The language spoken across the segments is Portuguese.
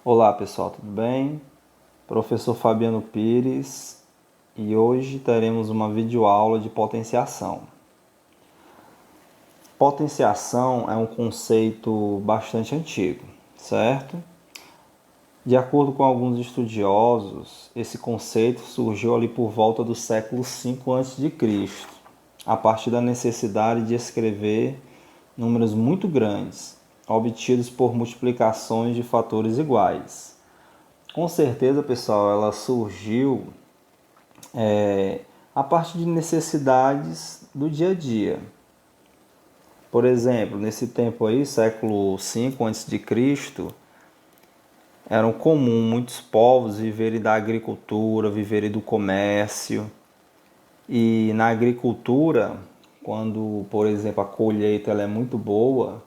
Olá pessoal, tudo bem? Professor Fabiano Pires e hoje teremos uma videoaula de potenciação. Potenciação é um conceito bastante antigo, certo? De acordo com alguns estudiosos, esse conceito surgiu ali por volta do século V a.C., a partir da necessidade de escrever números muito grandes, obtidos por multiplicações de fatores iguais. Com certeza, pessoal, ela surgiu a partir de necessidades do dia a dia. Por exemplo, nesse tempo aí, século V a.C., eram comum muitos povos viverem da agricultura, viverem do comércio. E na agricultura, quando, por exemplo, a colheita ela é muito boa,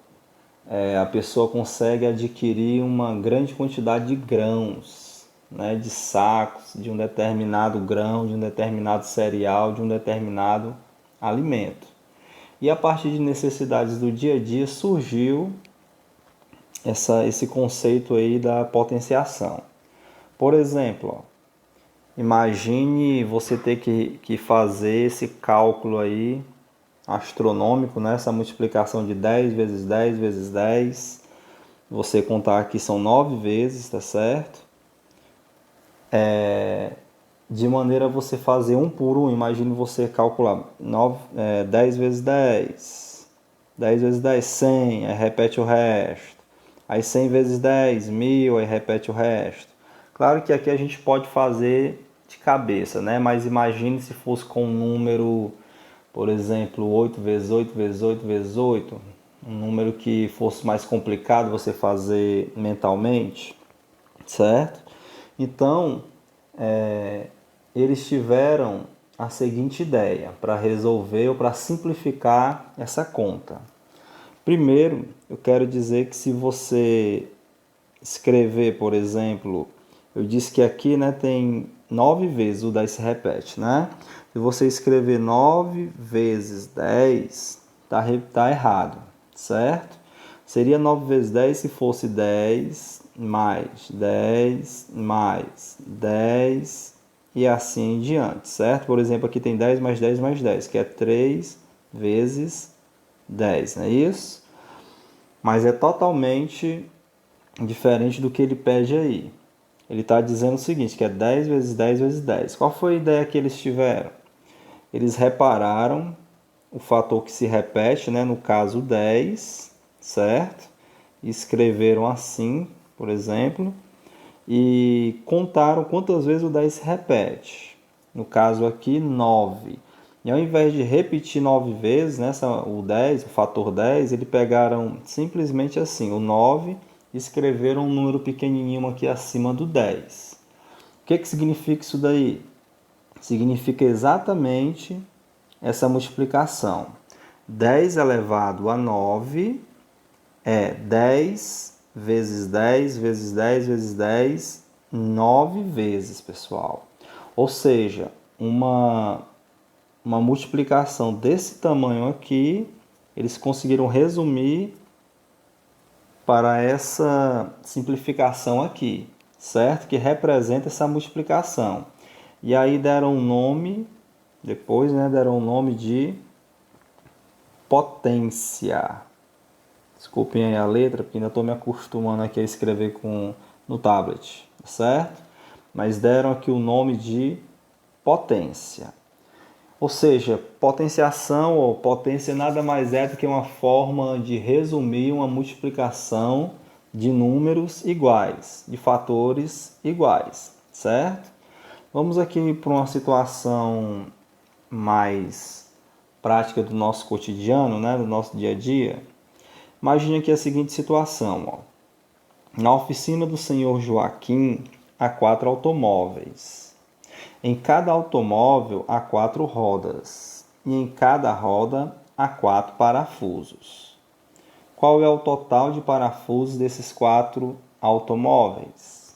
a pessoa consegue adquirir uma grande quantidade de grãos, né, de sacos de um determinado grão, de um determinado cereal, de um determinado alimento. E a partir de necessidades do dia a dia surgiu esse conceito aí da potenciação. Por exemplo, imagine você ter que fazer esse cálculo aí astronômico, né? Essa multiplicação de 10 vezes 10 vezes 10. Você contar aqui são 9 vezes, tá certo? De maneira a você fazer um por um. Imagine você calcular 10 vezes 10. 10 vezes 10, 100, aí repete o resto. Aí 100 vezes 10, 1000, aí repete o resto. Claro que aqui a gente pode fazer de cabeça, né? Mas imagine se fosse com um número, por exemplo, 8 vezes 8 vezes 8 vezes 8. Um número que fosse mais complicado você fazer mentalmente, certo? Então, eles tiveram a seguinte ideia para resolver ou para simplificar essa conta. Primeiro, eu quero dizer que se você escrever, por exemplo, eu disse que aqui, né, tem 9 vezes, o 10 se repete, né? Se você escrever 9 vezes 10, tá errado, certo? Seria 9 vezes 10 se fosse 10 mais 10 mais 10 e assim em diante, certo? Por exemplo, aqui tem 10 mais 10 mais 10, que é 3 vezes 10, não é isso? Mas é totalmente diferente do que ele pede aí. Ele está dizendo o seguinte, que é 10 vezes 10 vezes 10. Qual foi a ideia que eles tiveram? Eles repararam o fator que se repete, né? No caso 10, certo? E escreveram assim, por exemplo, e contaram quantas vezes o 10 se repete. No caso aqui, 9. E ao invés de repetir 9 vezes, né, o 10, o fator 10, eles pegaram simplesmente assim, o 9 e escreveram um número pequenininho aqui acima do 10. O que significa isso daí? Significa exatamente essa multiplicação. 10 elevado a 9 é 10 vezes 10 vezes 10 vezes 10, 9 vezes, pessoal. Ou seja, uma multiplicação desse tamanho aqui, eles conseguiram resumir para essa simplificação aqui, certo? Que representa essa multiplicação. E aí deram um nome, depois, né, deram um nome de potência. Desculpem aí a letra, porque ainda estou me acostumando aqui a escrever no tablet, certo? Mas deram aqui o nome de potência. Ou seja, potenciação ou potência nada mais é do que uma forma de resumir uma multiplicação de números iguais, de fatores iguais, certo? Vamos aqui para uma situação mais prática do nosso cotidiano, né, do nosso dia a dia. Imagine aqui a seguinte situação, ó. Na oficina do senhor Joaquim há 4 automóveis. Em cada automóvel há 4 rodas e em cada roda há 4 parafusos. Qual é o total de parafusos desses 4 automóveis?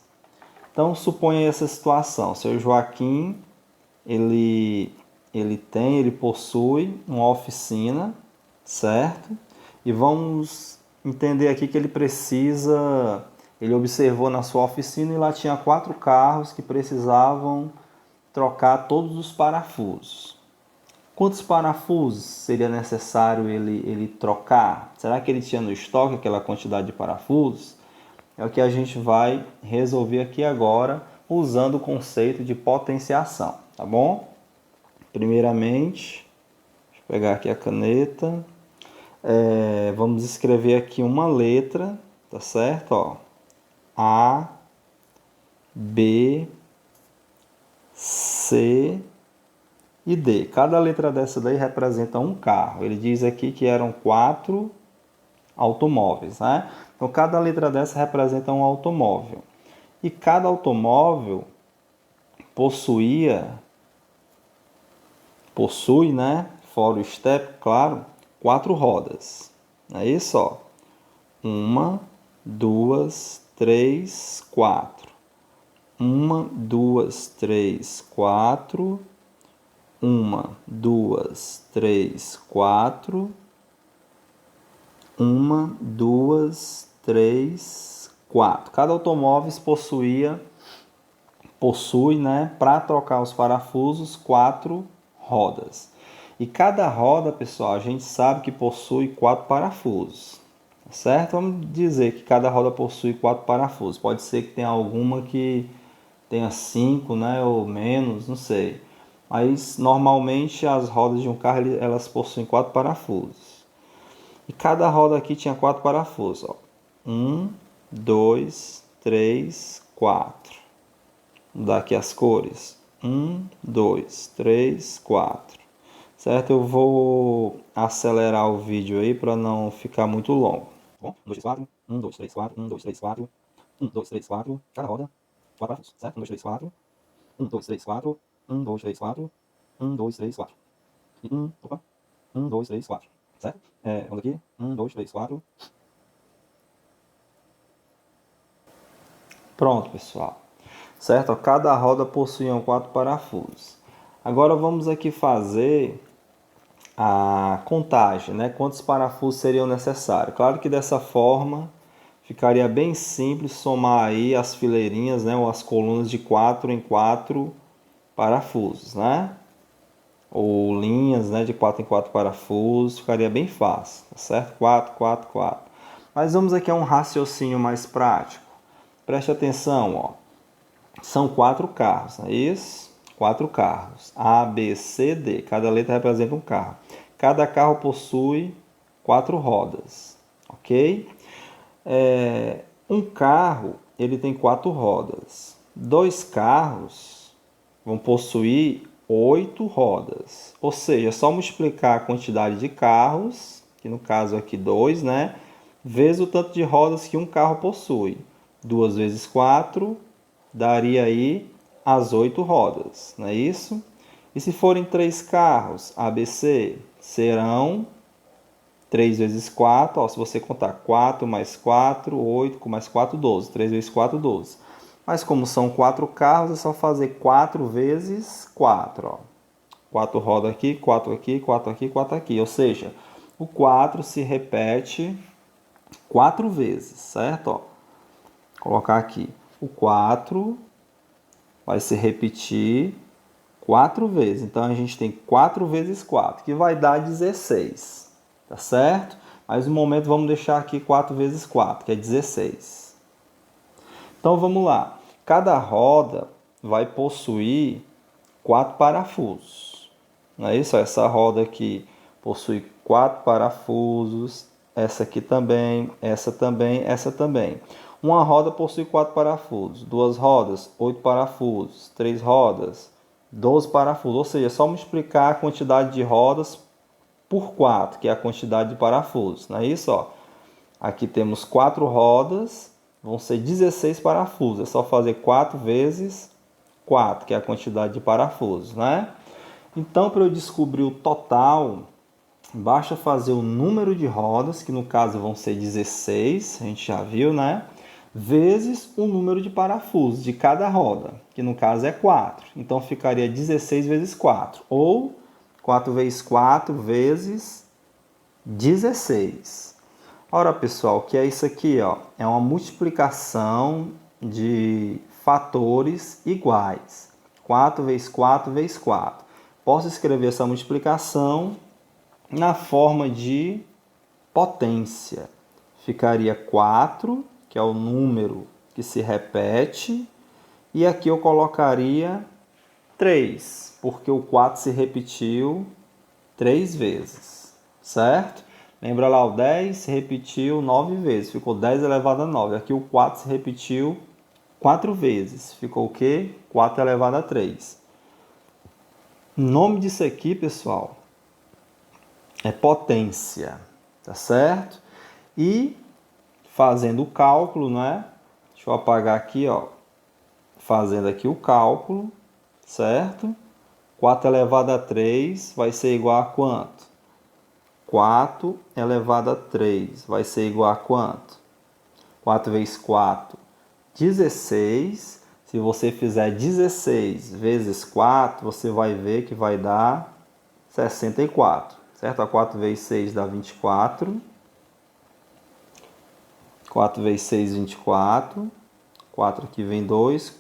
Então suponha essa situação. O senhor Joaquim, ele possui uma oficina, certo? E vamos entender aqui que ele precisa Ele observou na sua oficina e lá tinha 4 carros que precisavam trocar todos os parafusos. Quantos parafusos seria necessário ele trocar? Será que ele tinha no estoque aquela quantidade de parafusos? É o que a gente vai resolver aqui agora, usando o conceito de potenciação, tá bom? Primeiramente, deixa eu pegar aqui a caneta. Vamos escrever aqui uma letra, tá certo? Ó, A, B, C e D. Cada letra dessa daí representa um carro. Ele diz aqui que eram 4 automóveis, né? Então, cada letra dessa representa um automóvel. E cada automóvel possui, né? Fora o step, claro, 4 rodas. É isso, ó. 1, 2, 3, 4. 1, 2, 3, 4. 1, 2, 3, 4. 1, 2, 3, 4. Cada automóvel possui, né, para trocar os parafusos, 4 rodas. E cada roda, pessoal, a gente sabe que possui 4 parafusos, certo? Vamos dizer que cada roda possui 4 parafusos. Pode ser que tenha alguma que tenha 5, né, ou menos, não sei. Mas normalmente as rodas de um carro elas possuem 4 parafusos. E cada roda aqui tinha 4 parafusos. Ó. 1, 2, 3, 4. Vou dar aqui as cores. 1, 2, 3, 4. Certo? Eu vou acelerar o vídeo aí para não ficar muito longo. Bom, 1, 2, 3, 4. 1, 2, 3, 4. 1, 2, 3, 4. 1, 2, 3, 4. Cada roda, 4 parafusos. Certo? 1, 2, 3, 4. 1, 2, 3, 4. 1, 2, 3, 4. 1, 2, 3, 4. E 1, 2, 3, 4. Certo? Vamos aqui. 1, 2, 3, 4. Pronto, pessoal. Certo? Cada roda possuía 4 parafusos. Agora vamos aqui fazer a contagem, né? Quantos parafusos seriam necessários? Claro que dessa forma ficaria bem simples somar aí as fileirinhas, né? Ou as colunas de 4 em 4 parafusos, né? Ou linhas, né? De 4 em 4 parafusos, ficaria bem fácil, tá certo? 4, 4, 4. Mas vamos aqui a um raciocínio mais prático. Preste atenção, ó. São 4 carros, não é isso? 4 carros. A, B, C, D. Cada letra representa um carro. Cada carro possui 4 rodas, ok? Um carro, ele tem 4 rodas. 2 carros vão possuir 8 rodas. Ou seja, é só multiplicar a quantidade de carros, que no caso aqui 2, né? Vezes o tanto de rodas que um carro possui. 2 vezes 4 daria aí as 8 rodas, não é isso? E se forem 3 carros ABC, serão 3 vezes 4, ó, se você contar 4 mais 4, 8, com mais 4, 12. 3 vezes 4, 12. Mas como são 4 carros, é só fazer 4 vezes 4. Ó. 4 rodas aqui, 4 aqui, 4 aqui, 4 aqui. Ou seja, o 4 se repete 4 vezes, certo? Ó. Vou colocar aqui. O 4 vai se repetir 4 vezes. Então, a gente tem 4 vezes 4, que vai dar 16. Tá certo? Mas no momento vamos deixar aqui 4 vezes 4, que é 16. Então, vamos lá. Cada roda vai possuir 4 parafusos. Não é isso? Essa roda aqui possui 4 parafusos. Essa aqui também, essa também, essa também. Uma roda possui 4 parafusos. 2 rodas, 8 parafusos. 3 rodas, 12 parafusos. Ou seja, é só multiplicar a quantidade de rodas por 4, que é a quantidade de parafusos. Não é isso? Ó? Aqui temos 4 rodas, vão ser 16 parafusos. É só fazer 4 vezes 4, que é a quantidade de parafusos. Né? Então, para eu descobrir o total, basta fazer o número de rodas, que no caso vão ser 16, a gente já viu, né? Vezes o número de parafusos de cada roda, que no caso é 4. Então ficaria 16 vezes 4, ou 4 vezes 4 vezes 16. Ora, pessoal, o que é isso aqui, ó? É uma multiplicação de fatores iguais. 4 vezes 4 vezes 4. Posso escrever essa multiplicação na forma de potência. Ficaria 4, que é o número que se repete, e aqui eu colocaria 3, porque o 4 se repetiu 3 vezes, certo? Lembra lá, o 10 se repetiu 9 vezes, ficou 10 elevado a 9. Aqui o 4 se repetiu 4 vezes, ficou o quê? 4 elevado a 3. O nome disso aqui, pessoal, é potência, tá certo? E fazendo o cálculo, né? Deixa eu apagar aqui, ó. Fazendo aqui o cálculo, certo? 4 elevado a 3 vai ser igual a quanto? 4 elevado a 3 vai ser igual a quanto? 4 vezes 4, 16. Se você fizer 16 vezes 4, você vai ver que vai dar 64. Certo? A 4 vezes 6 dá 24. 4 vezes 6, 24. 4 aqui vem 2.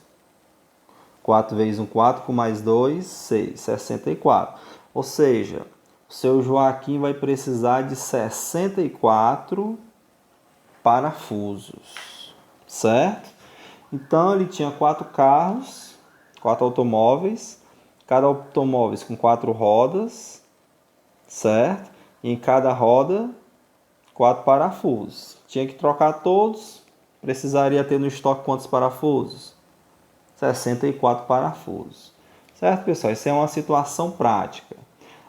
4 vezes 1, 4, com mais 2, 6. 64. Ou seja, o seu Joaquim vai precisar de 64 parafusos, certo? Então ele tinha 4 carros, 4 automóveis, cada automóvel com 4 rodas, certo? E em cada roda 4 parafusos. Tinha que trocar todos, precisaria ter no estoque quantos parafusos? 64 parafusos. Certo, pessoal? Isso é uma situação prática.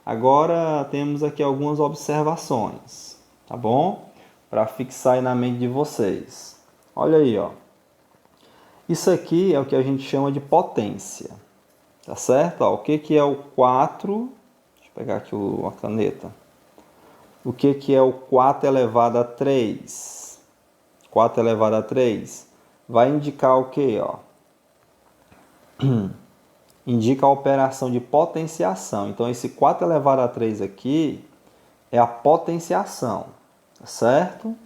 Agora temos aqui algumas observações, tá bom? Para fixar aí na mente de vocês. Olha aí, ó. Isso aqui é o que a gente chama de potência, tá certo? Ó, o que é o 4? Deixa eu pegar aqui a caneta. O que é o 4 elevado a 3? 4 elevado a 3 vai indicar o que, ó? Indica a operação de potenciação. Então, esse 4 elevado a 3 aqui é a potenciação, tá certo?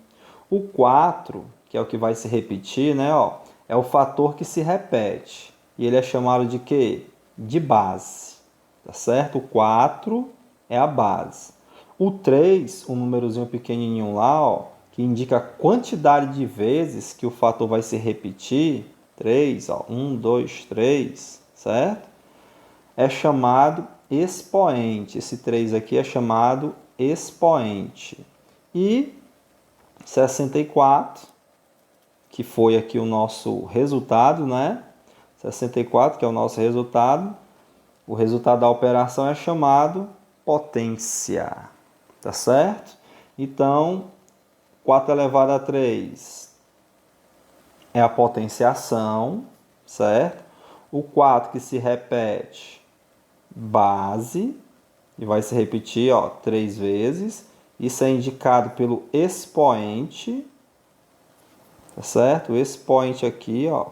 O 4, que é o que vai se repetir, né, ó, é o fator que se repete. E ele é chamado de quê? De base, tá certo? O 4 é a base. O 3, um númerozinho pequenininho lá, ó, que indica a quantidade de vezes que o fator vai se repetir, 3, ó, 1, 2, 3, certo? É chamado expoente. Esse 3 aqui é chamado expoente. E 64, que foi aqui o nosso resultado, né? 64, que é o nosso resultado. O resultado da operação é chamado potência, tá certo? Então, 4 elevado a 3 é a potenciação, certo? O 4 que se repete, base, e vai se repetir, ó, 3 vezes. Isso é indicado pelo expoente, tá certo? O expoente aqui, ó.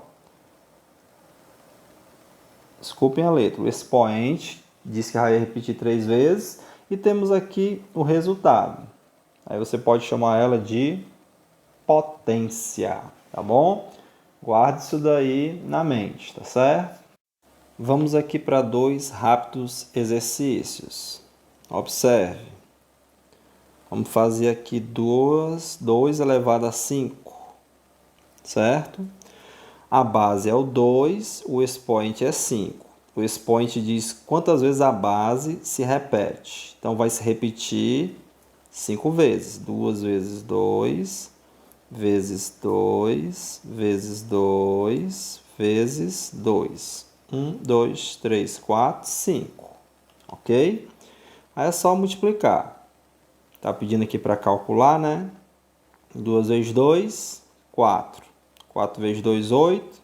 Desculpem a letra. O expoente diz que vai repetir 3 vezes. E temos aqui o resultado. Aí você pode chamar ela de potência, tá bom? Guarde isso daí na mente, tá certo? Vamos aqui para 2 rápidos exercícios. Observe. Vamos fazer aqui 2 elevado a 5, certo? A base é o 2, o expoente é 5. O expoente diz quantas vezes a base se repete. Então, vai se repetir 5 vezes. 2 vezes 2, vezes 2, vezes 2, vezes 2. 1, 2, 3, 4, 5. Ok? Aí é só multiplicar. Tá pedindo aqui para calcular, né? 2 vezes 2, 4. 4 vezes 2, 8.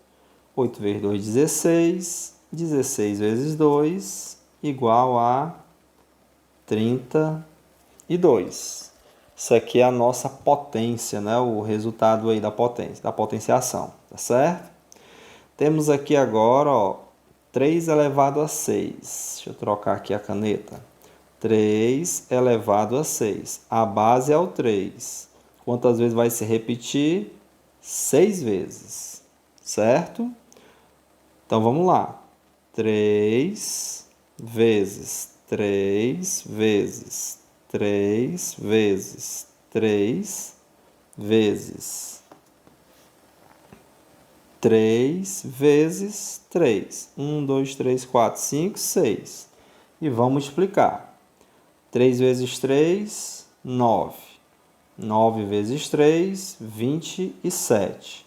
8 vezes 2, 16. 16 vezes 2, igual a 32. Isso aqui é a nossa potência, né? O resultado aí da potência, da potenciação, tá certo? Temos aqui agora, ó, 3 elevado a 6. Deixa eu trocar aqui a caneta. 3 elevado a 6. A base é o 3. Quantas vezes vai se repetir? 6 vezes, certo? Então, vamos lá. 3 vezes, 3 vezes, 3 vezes, 3 vezes, 3 vezes 3. 1, 2, 3, 4, 5, 6. E vamos multiplicar. 3 vezes 3, 9. 9 vezes 3, 27.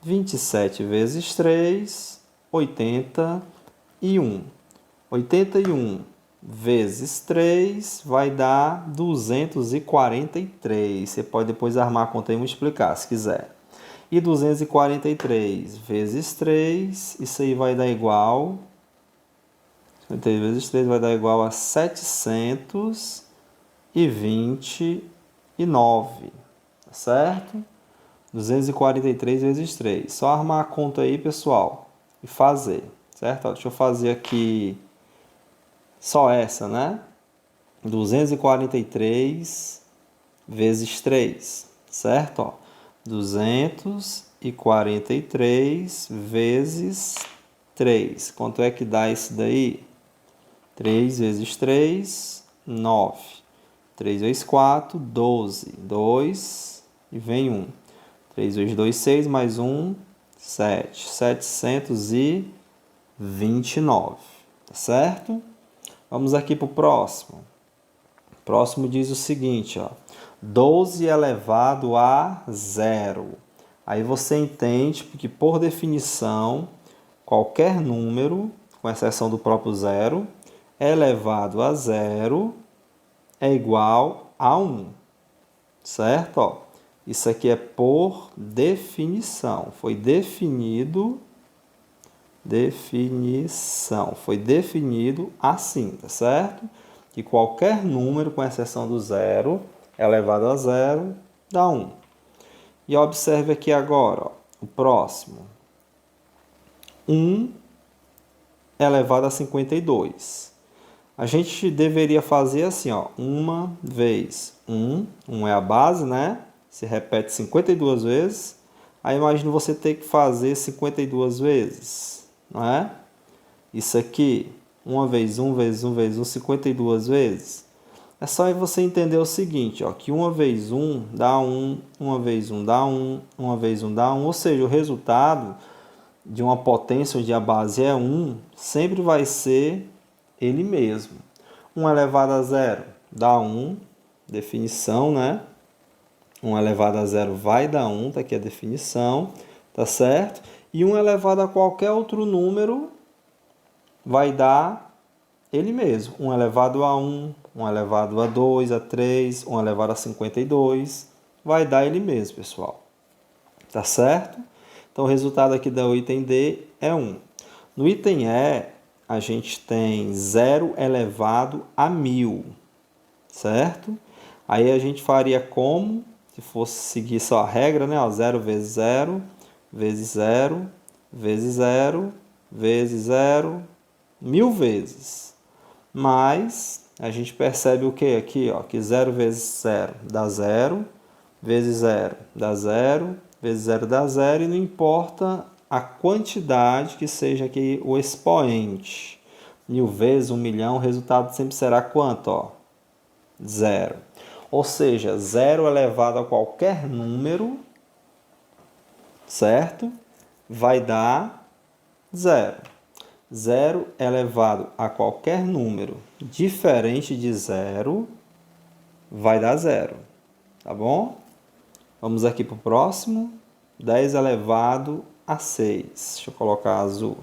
27 vezes 3, 81. 81 vezes 3 vai dar 243. Você pode depois armar a conta e multiplicar, se quiser. E 243 vezes 3, isso aí vai dar igual... 53 vezes 3 vai dar igual a 729, tá certo? 243 vezes 3. Só armar a conta aí, pessoal, e fazer, certo? Ó, deixa eu fazer aqui só essa, né? 243 vezes 3, certo? Ó, 243 vezes 3. Quanto é que dá isso daí? 3 vezes 3, 9. 3 vezes 4, 12. 2 e vem 1. 3 vezes 2, 6, mais 1, 7. 729. Tá certo? Vamos aqui para o próximo. O próximo diz o seguinte, ó. 12 elevado a 0. Aí você entende que, por definição, qualquer número, com exceção do próprio zero, elevado a 0 é igual a 1. Certo? Ó, isso aqui é por definição. Foi definido assim, tá certo? Que qualquer número, com exceção do zero, elevado a 0, dá 1. E observe aqui agora, ó, o próximo. 1 elevado a 52. A gente deveria fazer assim, ó, uma vez 1 é a base, né? Se repete 52 vezes. Aí imagina você ter que fazer 52 vezes, não é? Isso aqui, 1 vezes 1 vezes 1 vezes 1, 52 vezes. É só aí você entender o seguinte, ó, que 1 vezes 1 dá 1, 1 vezes 1 dá 1, 1 vezes 1 dá 1, ou seja, o resultado de uma potência onde a base é 1 sempre vai ser ele mesmo. 1 elevado a 0 dá 1, definição, né? 1 elevado a 0 vai dar 1, tá aqui a definição, tá certo? E 1 elevado a qualquer outro número vai dar ele mesmo. 1 elevado a 1, 1 elevado a 2, a 3, 1 elevado a 52, vai dar ele mesmo, pessoal. Tá certo? Então, o resultado aqui do item D é 1. No item E, a gente tem 0 elevado a 1000, certo? Aí a gente faria como, se fosse seguir só a regra, né? 0 vezes 0, vezes 0, vezes 0, vezes 0, 1000 vezes. Mas a gente percebe o que aqui, ó? Que 0 vezes 0 dá 0, vezes 0 dá 0, vezes 0 dá 0, e não importa a quantidade que seja aqui o expoente. 1000 vezes, 1 milhão, o resultado sempre será quanto? Ó? 0. Ou seja, 0 elevado a qualquer número, certo? Vai dar 0. 0 elevado a qualquer número diferente de 0 vai dar 0. Tá bom? Vamos aqui para o próximo. 10 elevado a 6. Deixa eu colocar azul.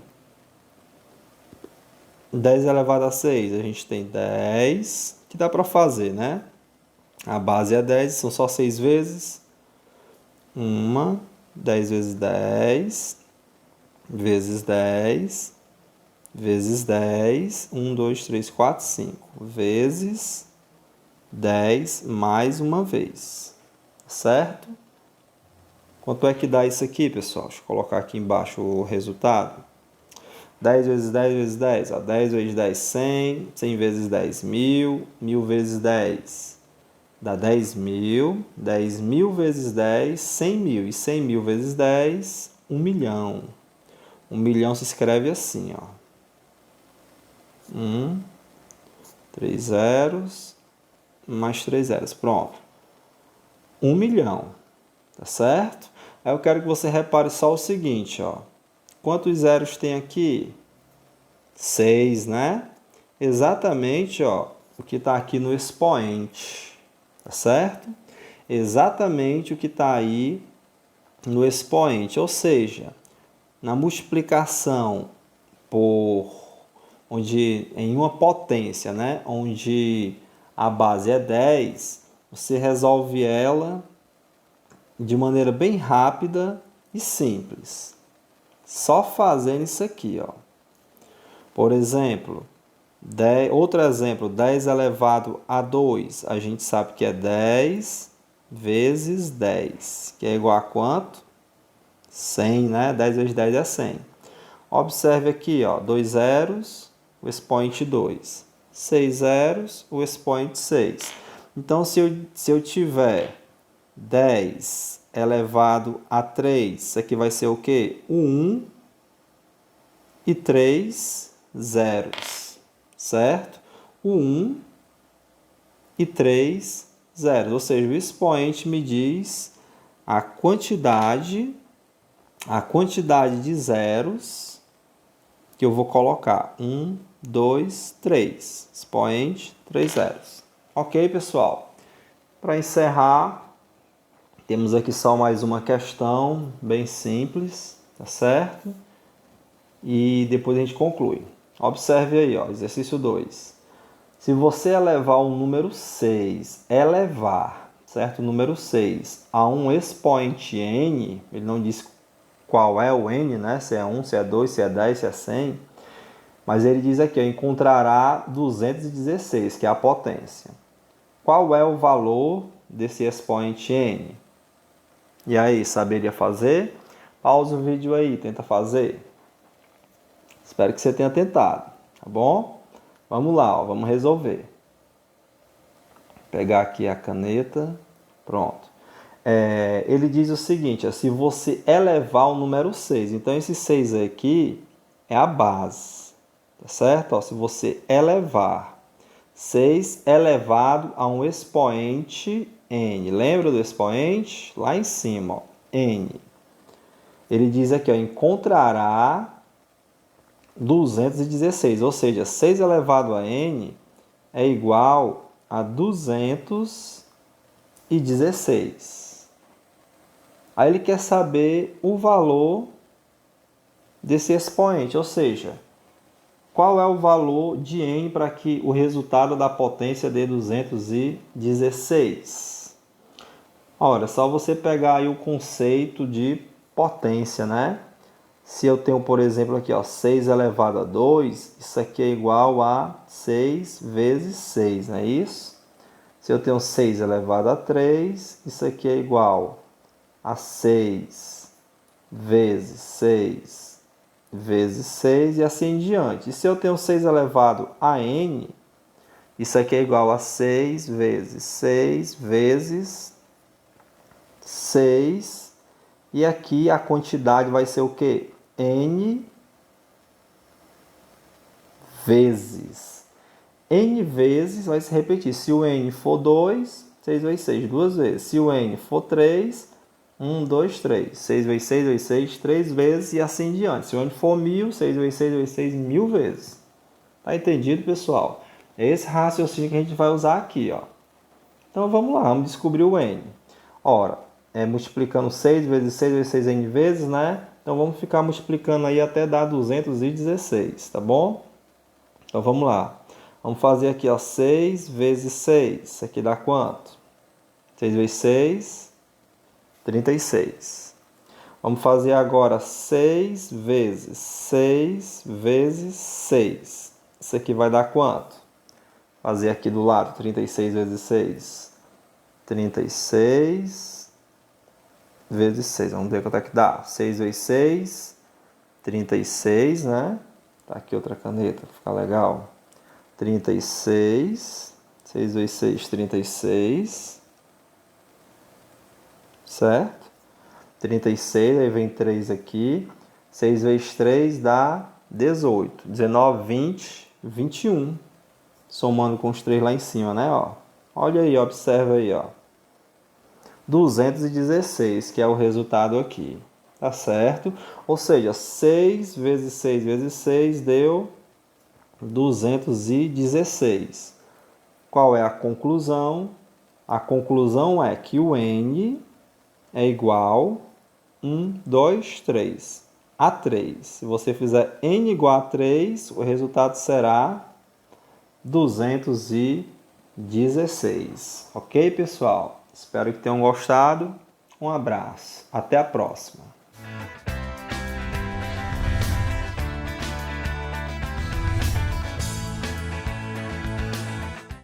10 elevado a 6, a gente tem 10, que dá para fazer, né? A base é 10, são só 6 vezes. 10 vezes 10, vezes 10, vezes 10. 1, 2, 3, 4, 5. Vezes 10 mais uma vez. Certo? Quanto é que dá isso aqui, pessoal? Deixa eu colocar aqui embaixo o resultado. 10 vezes 10 vezes 10. Ó, 10 vezes 10, 100. 100 vezes 10, 1000. 1000 vezes 10, dá 10.000. 10.000 vezes 10, 100.000. E 100.000 vezes 10, 1 milhão. 1 milhão se escreve assim, ó. 3 zeros, mais 3 zeros. Pronto. 1 milhão. Tá certo? Aí eu quero que você repare só o seguinte, ó. Quantos zeros tem aqui? 6, né? Exatamente, ó, o que está aqui no expoente. Tá certo? Exatamente o que está aí no expoente. Ou seja, na multiplicação por onde em uma potência, né, onde a base é 10, você resolve ela de maneira bem rápida e simples. Só fazendo isso aqui, ó. Por exemplo, outro exemplo, 10 elevado a 2. A gente sabe que é 10 vezes 10, que é igual a quanto? 100, né? 10 vezes 10 é 100. Observe aqui, ó, 2 zeros, o expoente 2. 6 zeros, o expoente 6. Então, se eu tiver 10 elevado a 3, isso aqui vai ser o quê? 1 e 3 zeros, certo? O 1 e 3 zeros, ou seja, o expoente me diz a quantidade de zeros que eu vou colocar. 1, 2, 3. Expoente, 3 zeros. Ok, pessoal? Para encerrar, temos aqui só mais uma questão bem simples, tá certo? E depois a gente conclui. Observe aí, ó, exercício 2. Se você elevar o número 6, certo? O número 6 a um expoente n, ele não diz qual é o n, né? Se é 1, se é 2, se é 10, se é 100. Mas ele diz aqui, ó, encontrará 216, que é a potência. Qual é o valor desse expoente n? E aí, saberia fazer? Pausa o vídeo aí, tenta fazer. Espero que você tenha tentado, tá bom? Vamos lá, ó, vamos resolver. Pegar aqui a caneta, pronto. Ele diz o seguinte, ó, se você elevar o número 6, então esse 6 aqui é a base, tá certo? Ó, se você elevar 6 elevado a um expoente n, lembra do expoente? Lá em cima, ó, n. Ele diz aqui, ó, encontrará 216, ou seja, 6 elevado a n é igual a 216. Aí ele quer saber o valor desse expoente, ou seja, qual é o valor de n para que o resultado da potência dê 216? Ora, só você pegar aí o conceito de potência, né? Se eu tenho, por exemplo, aqui, ó, 6 elevado a 2, isso aqui é igual a 6 vezes 6, não é isso? Se eu tenho 6 elevado a 3, isso aqui é igual a 6 vezes 6 vezes 6 e assim em diante. E se eu tenho 6 elevado a n, isso aqui é igual a 6 vezes 6 vezes 6. E aqui a quantidade vai ser o quê? N vezes. N vezes vai se repetir. Se o N for 2, 6 vezes 6, duas vezes. Se o N for 3, 1, 2, 3. 6 vezes 6 vezes 6, 3 vezes e assim em diante. Se o N for 1000, 6 vezes 6 vezes 6, 1000 vezes. Tá entendido, pessoal? É esse raciocínio que a gente vai usar aqui, ó. Então vamos lá, vamos descobrir o N. Ora, multiplicando 6 vezes 6 vezes 6 N vezes, né? Então vamos ficar multiplicando aí até dar 216, tá bom? Então vamos lá. Vamos fazer aqui, ó, 6 vezes 6. Isso aqui dá quanto? 6 vezes 6, 36. Vamos fazer agora 6 vezes 6 vezes 6. Isso aqui vai dar quanto? Fazer aqui do lado, 36 vezes 6. 36 vezes 6. Vamos ver quanto é que dá. 6 vezes 6, 36, né? Tá aqui outra caneta, para ficar legal. 36, 6 vezes 6, 36. Certo? 36, aí vem 3 aqui. 6 vezes 3 dá 18. 19, 20, 21. Somando com os 3 lá em cima, né? Ó. Olha aí, observa aí, ó. 216, que é o resultado aqui. Tá certo? Ou seja, 6 vezes 6 vezes 6 deu 216. Qual é a conclusão? A conclusão é que o n é igual 1, 2, 3 a 3. Se você fizer n igual a 3, o resultado será 216. Ok, pessoal? Espero que tenham gostado. Um abraço. Até a próxima.